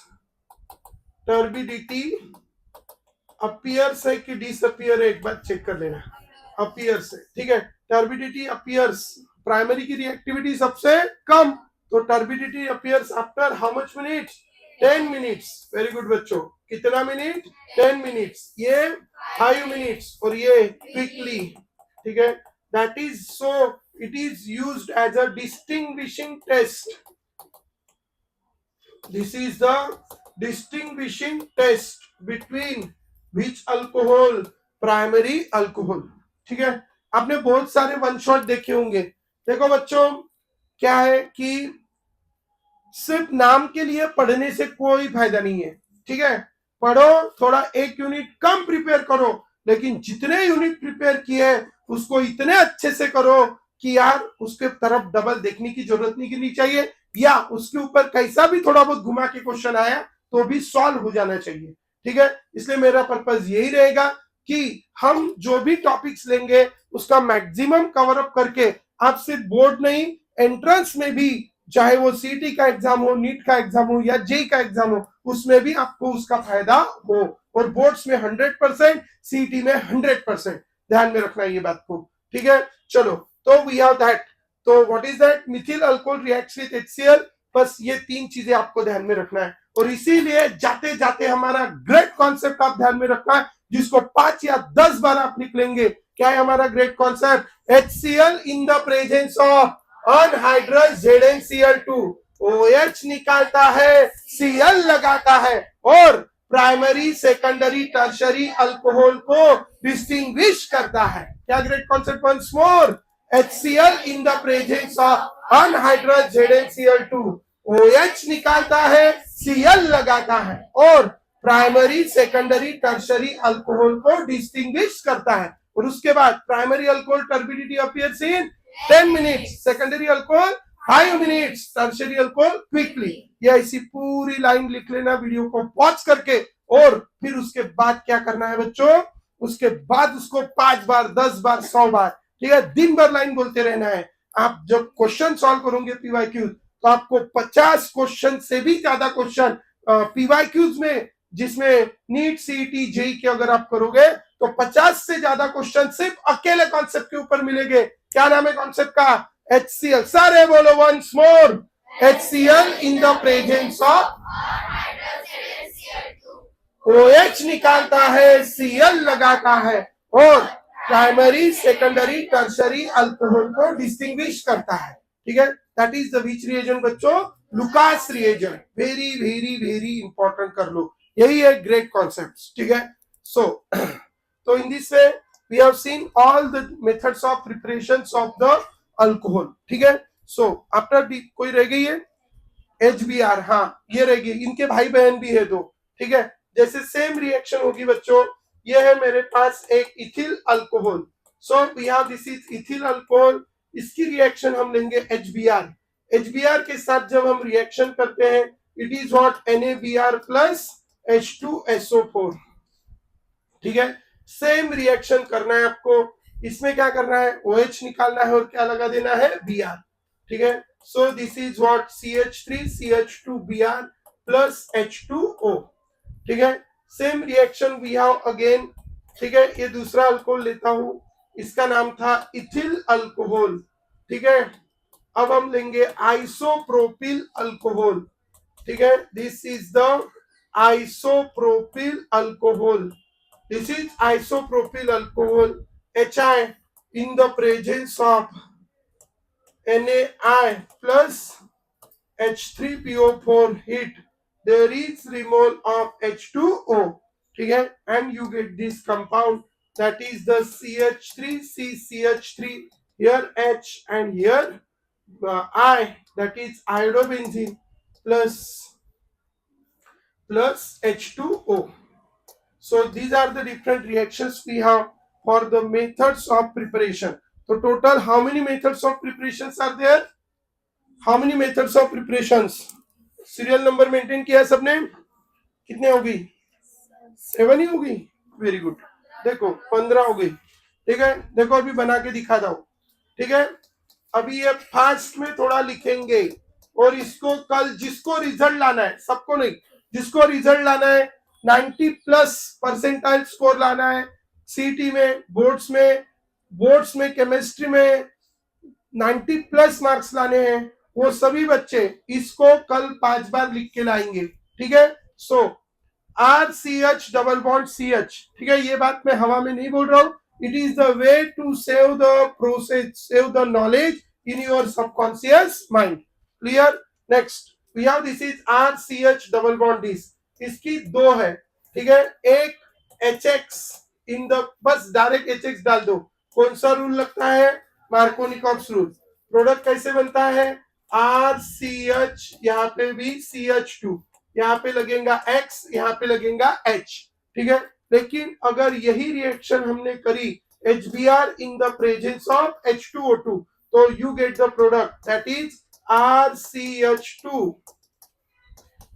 [SPEAKER 1] है कि disappear है, एक बार चेक कर लेना. appears है, ठीक है. turbidity appears, प्राइमरी की रिएक्टिविटी सबसे कम, तो turbidity appears after how much minutes? 10 minutes. Very good बच्चों. कितना मिनट? 10 minutes. ये 5 minutes और ये क्विकली. ठीक है. That is so it is used as a distinguishing test. This is the distinguishing test between which alcohol? Primary alcohol. ठीक है. आपने बहुत सारे वन शॉट देखे होंगे. देखो बच्चों, क्या है कि सिर्फ नाम के लिए पढ़ने से कोई फायदा नहीं है. ठीक है. पढ़ो, थोड़ा एक यूनिट कम प्रिपेयर करो, लेकिन जितने यूनिट प्रिपेयर किए हैं उसको इतने अच्छे से करो कि यार उसके तरफ डबल देखने की जरूरत नहीं करनी चाहिए, या उसके ऊपर कैसा भी थोड़ा बहुत घुमा के क्वेश्चन आया तो भी सॉल्व हो जाना चाहिए. ठीक है. इसलिए मेरा पर्पस यही रहेगा कि हम जो भी टॉपिक्स लेंगे उसका मैक्सिमम कवर अप करके आप सिर्फ बोर्ड नहीं, एंट्रेंस में भी, चाहे वो सीटी का एग्जाम हो, नीट का एग्जाम हो या जेई का एग्जाम हो, उसमें भी आपको उसका फायदा हो. और बोर्ड्स में 100%, सीटी में 100%. ध्यान में रखना ये बात को. ठीक है. चलो, तो वी हैव दैट. तो what is that? Mithil alcohol reacts with HCl. बस ये तीन चीजें आपको ध्यान में रखना है. और इसीलिए जाते जाते हमारा ग्रेट कॉन्सेप्ट आप ध्यान में रखना है, जिसको 5 या 10 बार आप लिख लेंगे. क्या है हमारा great concept? HCl in the presence of anhydrous ZnCl2. OH निकालता है, Cl लगाता है और प्राइमरी, सेकेंडरी, टर्शरी अल्कोहल को डिस्टिंग्विश करता है. क्या great concept? Once more. HCl in the presence of anhydrous ZnCl2. OH निकालता है, Cl लगाता है और प्राइमरी, सेकेंडरी, टर्शरी अल्कोहल को डिस्टिंग्विश करता है. और उसके बाद प्राइमरी अल्कोहल टर्बिडिटी अपीयर्स इन 10 minutes, secondary alcohol 5 minutes, tertiary alcohol quickly. ये ऐसी पूरी लाइन लिख लेना वीडियो को पॉज करके. और फिर उसके बाद क्या करना है बच्चों? उसके बाद उसको 5 बार, 10 बार, 100 बार, ठीक है, दिन भर लाइन बोलते रहना है. आप जब क्वेश्चन सॉल्व करोगे पीवाईक्यू, तो आपको 50 क्वेश्चन से भी ज्यादा क्वेश्चन पीवाईक्यूज में, जिसमें नीट, सीईटी, जेई के अगर आप करोगे तो 50 से ज्यादा क्वेश्चन सिर्फ अकेले कॉन्सेप्ट के ऊपर मिलेंगे. क्या नाम है कॉन्सेप्ट का? HCl. सारे बोलो once more. HCl in the presence of OH निकालता है, Cl लगाता है और प्राइमरी, सेकेंडरी, टर्शरी अल्कोहल को डिस्टिंग्विश करता है. ठीक है. That is the which reagent बच्चों? Lucas reagent. Very very very important कर लो. यही है ग्रेट कॉन्सेप्ट. ठीक है. सो तो in this way we have seen all the methods of preparations of the alcohol. ठीक है. सो आफ्टर कोई रह गई है? HBr. हाँ, ये रह गई. इनके भाई बहन भी है दो. ठीक है. जैसे सेम रिएक्शन होगी बच्चों. ये है मेरे पास एक ethyl alcohol. So we have this is ethyl alcohol. इसकी रिएक्शन हम लेंगे HBr. HBr के साथ जब हम रिएक्शन करते हैं, it is what? NaBr plus H2SO4. ठीक है. सेम रिएक्शन करना है आपको. इसमें क्या करना है? OH निकालना है और क्या लगा देना है? Br. ठीक है. So this is what? CH3 CH2Br plus H2O. ठीक है. Same reaction we have again. ठीक है. ये दूसरा अल्कोहल लेता हूं, इसका नाम था इथिल अल्कोहल. ठीक है. अब हम लेंगे आइसोप्रोपिल अल्कोहल. ठीक है. This is the isopropyl alcohol. This is isopropyl alcohol. HI in the presence of NaI plus H3PO4 heat, there is remol of H2O. ठीक है. and you get this compound, that is the CH3CCH3. here H and here I, that is iodobenzene plus H2O. so these are the different reactions we have for the methods of preparation. तो total how many methods of preparations are there, how many methods of preparations, serial number maintain किया सबने, कितने होगी, 7 ही होगी, very good, देखो 15 हो गई, ठीक है, देखो अभी बना के दिखाता हूं, ठीक है, अभी ये फास्ट में थोड़ा लिखेंगे और इसको कल जिसको रिजल्ट लाना है, सबको नहीं, जिसको रिजल्ट लाना है 90+ % स्कोर लाना है, सीटी में, बोर्ड्स में केमिस्ट्री में 90+ मार्क्स लाने हैं, वो सभी बच्चे इसको कल 5 बार लिख के लाएंगे, ठीक है। सो RCH डबल बॉन्ड CH, ठीक है, ये बात मैं हवा में नहीं बोल रहा हूं, it is the way to save the process, save the knowledge in your subconscious mind, clear. Next we have this is RCH double bond this, इसकी 2 है, ठीक है, एक HX इन द, बस डायरेक्ट HX डाल दो, कौन सा रूल लगता है, मार्कोनिकॉप्स रूल। प्रोडक्ट कैसे बनता है, RCH, यहाँ पे भी CH2, यहाँ पे लगेगा X, यहाँ पे लगेगा H, ठीक है। लेकिन अगर यही रिएक्शन हमने करी HBr in the presence of H2O2, तो you get the product that is RCH2,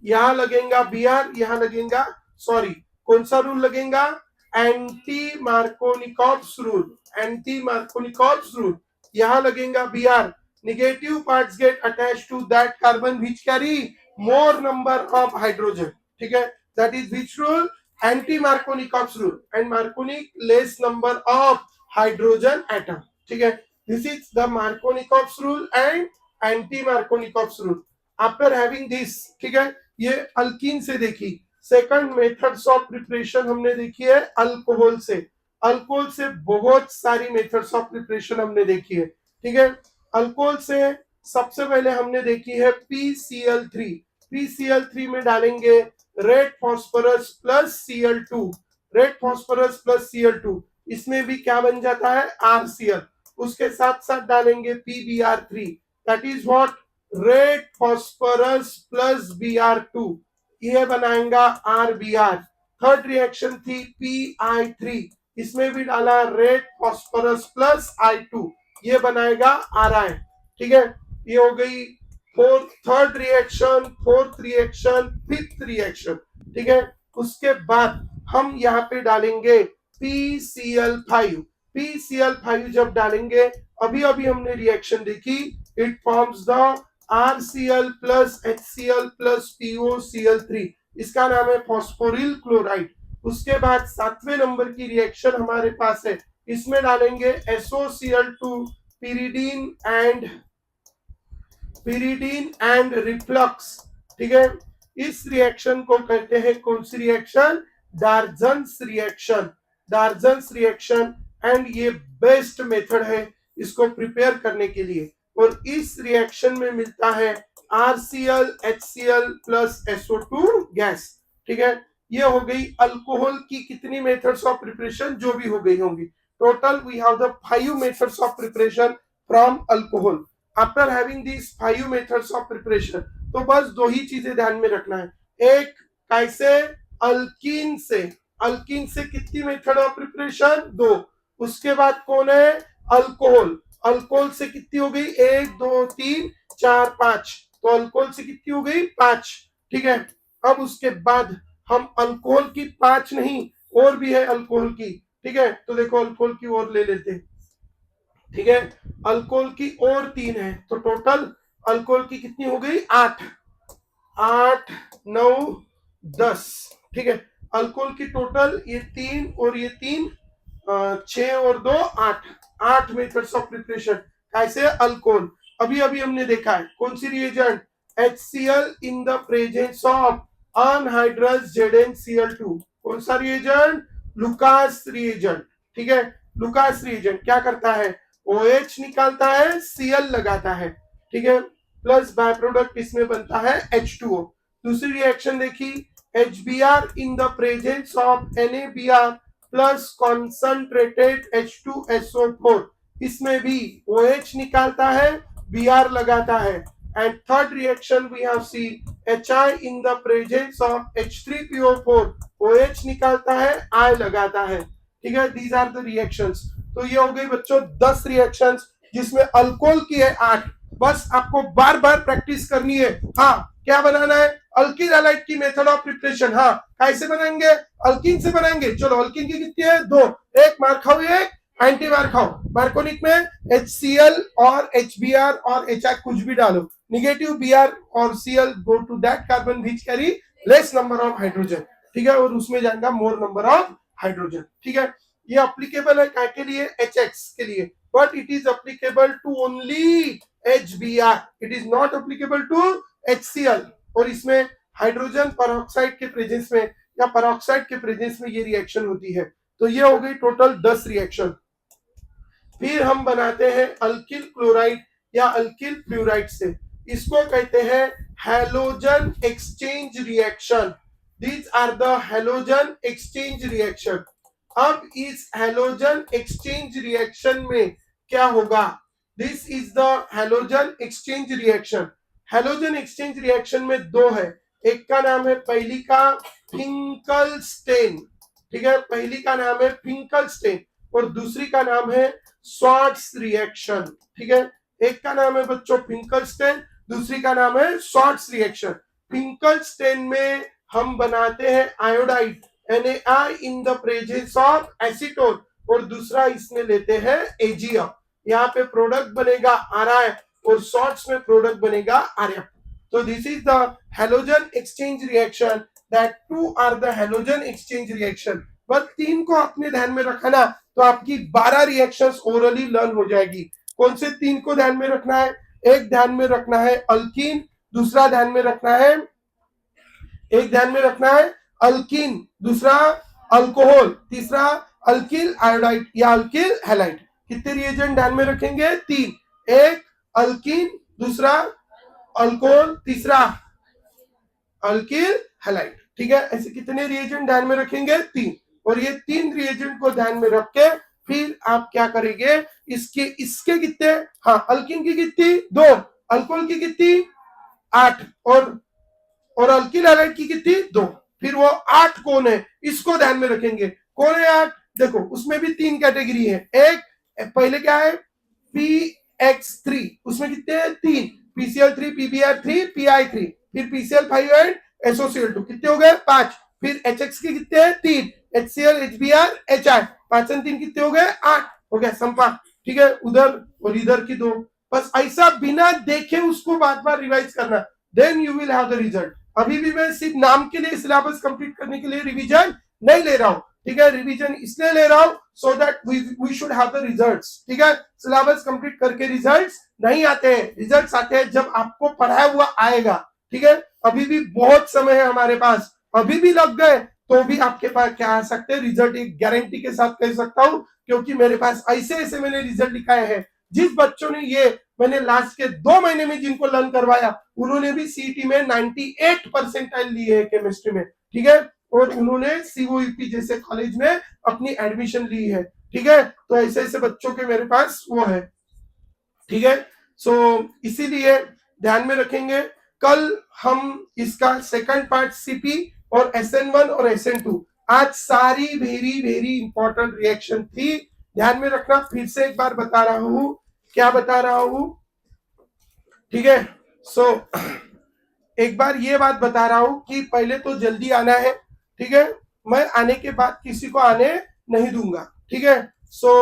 [SPEAKER 1] यहां लगेगा Br, यहां लगेगा, सॉरी कौन सा रूल लगेगा, anti Markovnikov's rule, anti Markovnikov's rule, यहां लगेगा Br, negative parts get attached to that carbon which carry more number of hydrogen, ठीक है, that is which rule, anti Markovnikov rule, and Markovnik less number of hydrogen atom, ठीक है, this is the Markovnikov rule and anti Markovnikov rule। after having this, ठीक है, ये alkyne से देखी, second methods of preparation हमने देखी है अल्कोहल से, अल्कोहल से बहुत सारी मेथड्स ऑफ प्रिपरेशन हमने देखी है, ठीक है। अल्कोहल से सबसे पहले हमने देखी है PCl3, PCl3 में डालेंगे red phosphorus plus Cl2, red phosphorus plus Cl2, इसमें भी क्या बन जाता है RCl, उसके साथ साथ डालेंगे PBr3, that is what, red phosphorus plus Br2, ये बनाएगा RBr। थर्ड रिएक्शन थी PI3, इसमें भी डाला रेड फास्फोरस प्लस I2, ये बनाएगा RI, ठीक है, ये हो गई third reaction, fourth reaction, fifth reaction, ठीक है। उसके बाद हम यहाँ पे डालेंगे PCl5, PCl5 जब डालेंगे, अभी अभी हमने रिएक्शन देखी, it forms the RCl plus HCl plus POCl3, इसका नाम है फॉस्फोरिल क्लोराइड। उसके बाद 7वें नंबर की रिएक्शन हमारे पास है, इसमें डालेंगे SOCl2, pyridine एंड रिफ्लक्स, ठीक है, इस रिएक्शन को कहते हैं कौन सी reaction, Darzens reaction, Darzens reaction, and ये बेस्ट मेथड है इसको प्रिपेयर करने के लिए, और इस रिएक्शन में मिलता है RCl HCl plus SO2 gas, ठीक है। ये हो गई अल्कोहल की कितनी मेथड्स ऑफ प्रिपरेशन, जो भी हो गई होंगी, total we have the 5 methods of preparation from alcohol. After having this 5 methods of preparation, तो बस 2 ही चीजें ध्यान में रखना है, एक कैसे, अल्कीन से कितनी मेथड ऑफ प्रिपरेशन, 2, उसके बाद कौन है, अल्कोहल, अल्कोहल से कितनी हो गई, 1 2 3 4 5, तो अल्कोहल से कितनी हो गई, 5, ठीक है। अब उसके बाद हम अल्कोहल की 5 नहीं, और भी है अल्कोहल की, ठीक है, तो देखो अल्कोहल की और ले लेते हैं, ठीक है, अल्कोहल की और 3 है, तो टोटल अल्कोहल की कितनी हो गई, 8 9 10, ठीक है, अल्कोहल की टोटल ये 3 और ये 3, 6 और 2 8 मेथड्स ऑफ प्रिपरेशन, कैसे, अल्कोहल। अभी अभी हमने देखा है कौन सी reagent, HCl in the presence of anhydrous ZnCl2, कौन सा रिएजेंट, लुकास रिएजेंट, ठीक है। लुकास रिएजेंट क्या करता है, OH निकालता है, Cl लगाता है, ठीक है, प्लस बाय प्रोडक्ट इसमें बनता है H2O। दूसरी रिएक्शन देखी, HBr in the presence of NaBr plus concentrated H2SO4, इसमें भी OH निकालता है, Br लगाता है, and third reaction we have see HI in the presence of H3PO4, OH निकालता है, I लगाता है, ठीक है, दीज आर द रिएक्शंस। तो ये हो गई बच्चों 10 रिएक्शंस, जिसमें अल्कोहल की है 8। बस आपको बार बार प्रैक्टिस करनी है। हाँ, क्या बनाना है? अल्किल हैलाइड की मेथड ऑफ प्रिपरेशन। हाँ, कैसे बनाएंगे? अल्किन से बनाएंगे। चलो, अल्किन की कितनी है? 2। एक मार खाओ, एक एंटी मार खाओ। मार्कोनिक में HCl और HBr और HI कुछ भी डालो, निगेटिव Br और Cl go to that carbon which carry less number of hydrogen, ठीक है, और उसमें जाएगा मोर नंबर ऑफ हाइड्रोजन, ठीक है। ये अप्लीकेबल है क्या के लिए? HX के लिए, but it is applicable to only HBr, it is not applicable to HCl। और इसमें हाइड्रोजन परऑक्साइड के प्रेजेंस में या परऑक्साइड के प्रेजेंस में ये रिएक्शन होती है। तो ये हो गई टोटल 10 रिएक्शन। फिर हम बनाते हैं अल्किल क्लोराइड या अल्किल फ्लूराइड से। इसको कहते हैं halogen exchange reaction. These are the halogen exchange reaction. अब इस हैलोजन एक्सचेंज रिएक्शन में क्या होगा? This is the halogen exchange reaction. Halogen exchange reaction में 2 है। एक का नाम है, पहली का फिंकलस्टेन, ठीक है, पहली का नाम है फिंकलस्टेन और दूसरी का नाम है स्वार्ट्स रिएक्शन, ठीक है। एक का नाम है बच्चों फिंकलस्टेन, दूसरी का नाम है स्वार्ट्स रिएक्शन। फिंकलस्टेन में हम बनाते हैं iodide NaI in the presence of acetone और दूसरा इसमें लेते हैं एजियम। यहाँ पे प्रोडक्ट बनेगा Ri और स्वार्ट्स में प्रोडक्ट बनेगा Rf। तो this is the halogen exchange reaction, that 2 are the halogen exchange reaction. बस 3 को अपने ध्यान में रखना तो आपकी 12 रिएक्शंस ओरली लर्न हो जाएगी। कौन से 3 को ध्यान में रखना है? एक ध्यान में रखना है अल्कीन, दूसरा ध्यान में रखना है, एक ध्यान में रखना है अल्कीन, दूसरा अल्कोहल, तीसरा अल्किल आयोडाइड या अल्किल हैलाइड। कितने रिएजेंट ध्यान में रखेंगे? 3। एक अल्कीन, दूसरा अल्कोहल, तीसरा अल्किल हैलाइड, ठीक है। ऐसे कितने रिएजेंट ध्यान में रखेंगे? 3। और ये 3 रिएजेंट को ध्यान में रख के फिर आप क्या करेंगे? इसके कितने? हाँ, अल्किन की कितनी? 2, अल्कोहल की कितनी? 8 और अल्किल हैलाइड की कितनी? 2। फिर वो 8 कौन है इसको ध्यान में रखेंगे। कौन है 8? देखो, उसमें भी 3 कैटेगरी है। एक पहले क्या है? PX3, उसमें कितने हैं? 3, PCl3, PBr3, PI3, फिर PCl5 एंड SOCl2, कितने हो गए? 5। फिर HX के कितने हैं? 3, HCl, HBr, HI, 5 और 3 कितने हो गए? 8 हो गया संपा, ठीक है। उधर और इधर की 2। बस ऐसा बिना देखे उसको बार बार रिवाइज करना, then you will have the result. अभी भी मैं सिर्फ नाम के लिए सिलेबस कंप्लीट करने के लिए रिवीजन नहीं ले रहा हूं, ठीक है। रिवीजन इसलिए ले रहा हूं so that we should have the results, ठीक है। सिलेबस कंप्लीट करके रिजल्ट्स नहीं आते हैं, रिजल्ट्स आते हैं जब आपको पढ़ाया हुआ आएगा, ठीक है। अभी भी बहुत समय है हमारे पास, अभी भी लग गए तो भी आपके पास क्या आ सकते हैं? रिजल्ट एक गारंटी के साथ कह सकता हूं, क्योंकि मेरे पास ऐसे ऐसे मैंने रिजल्ट दिखाए हैं। जिस बच्चों ने ये मैंने लास्ट के 2 महीने में जिनको लर्न करवाया उन्होंने भी CET में 98 परसेंटाइल लिए है केमिस्ट्री में, ठीक है, और उन्होंने COEP जैसे कॉलेज में अपनी एडमिशन ली है, ठीक है। तो ऐसे ऐसे बच्चों के मेरे पास वो है, ठीक है। सो इसीलिए ध्यान में रखेंगे। कल हम इसका सेकंड पार्ट CP और SN1 और SN2, आज सारी वेरी वेरी इंपॉर्टेंट रिएक्शन थी, ध्यान में रखना। फिर से एक बार बता रहा हूं, क्या बता रहा हूं, ठीक है। सो एक बार ये बात बता रहा हूं कि पहले तो जल्दी आना है, ठीक है, मैं आने के बाद किसी को आने नहीं दूंगा, ठीक है। सो